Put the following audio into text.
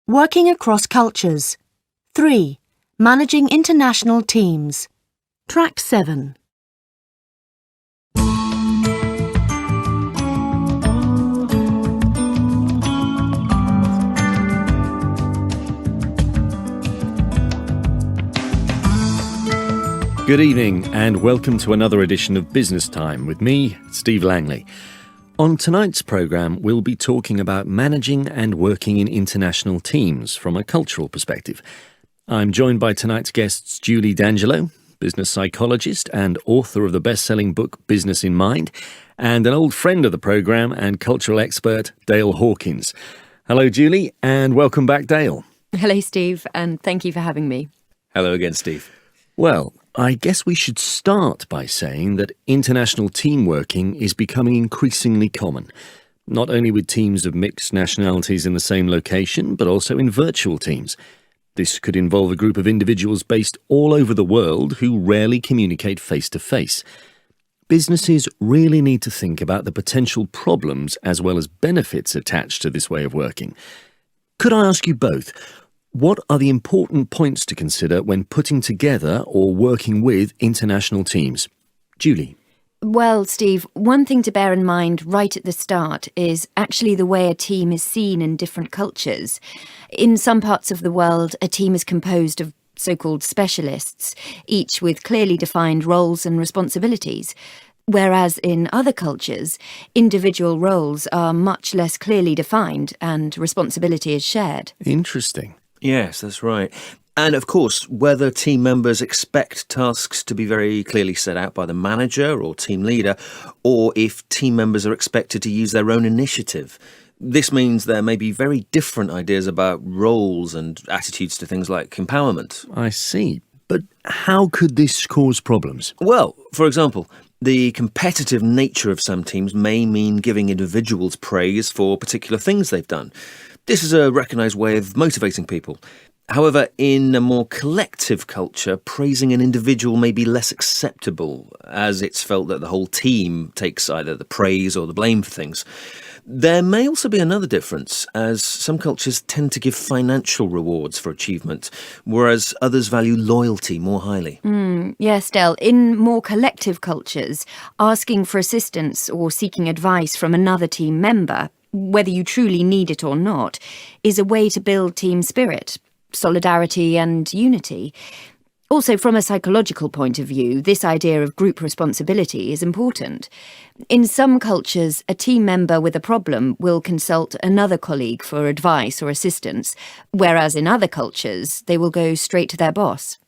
Working across cultures. 3. Managing international teams. Track 7. Good evening and welcome to another edition of Business Time with me, Steve Langley. On tonight's programme, we'll be talking about managing and working in international teams from a cultural perspective. I'm joined by tonight's guests Julie D'Angelo, business psychologist and author of the best-selling book Business in Mind, and an old friend of the programme and cultural expert, Dale Hawkins. Hello, Julie, and welcome back, Dale. Hello, Steve, and thank you for having me. Hello again, Steve. Well, I guess we should start by saying that international team working is becoming increasingly common, not only with teams of mixed nationalities in the same location, but also in virtual teams. This could involve a group of individuals based all over the world who rarely communicate face-to-face. Businesses really need to think about the potential problems as well as benefits attached to this way of working. Could I ask you both, what are the important points to consider when putting together or working with international teams? Julie. Well, Steve, one thing to bear in mind right at the start is actually the way a team is seen in different cultures. In some parts of the world, a team is composed of so-called specialists, each with clearly defined roles and responsibilities. Whereas in other cultures, individual roles are much less clearly defined and responsibility is shared. Interesting. Yes, that's right. And of course, whether team members expect tasks to be very clearly set out by the manager or team leader, or if team members are expected to use their own initiative. This means there may be very different ideas about roles and attitudes to things like empowerment. I see. But how could this cause problems? Well, for example, the competitive nature of some teams may mean giving individuals praise for particular things they've done. This is a recognised way of motivating people. However, in a more collective culture, praising an individual may be less acceptable, as it's felt that the whole team takes either the praise or the blame for things. There may also be another difference, as some cultures tend to give financial rewards for achievement, whereas others value loyalty more highly. Yes, Del, in more collective cultures, asking for assistance or seeking advice from another team member, whether you truly need it or not, is a way to build team spirit, solidarity and unity. Also, from a psychological point of view, this idea of group responsibility is important. In some cultures, a team member with a problem will consult another colleague for advice or assistance, whereas in other cultures, they will go straight to their boss.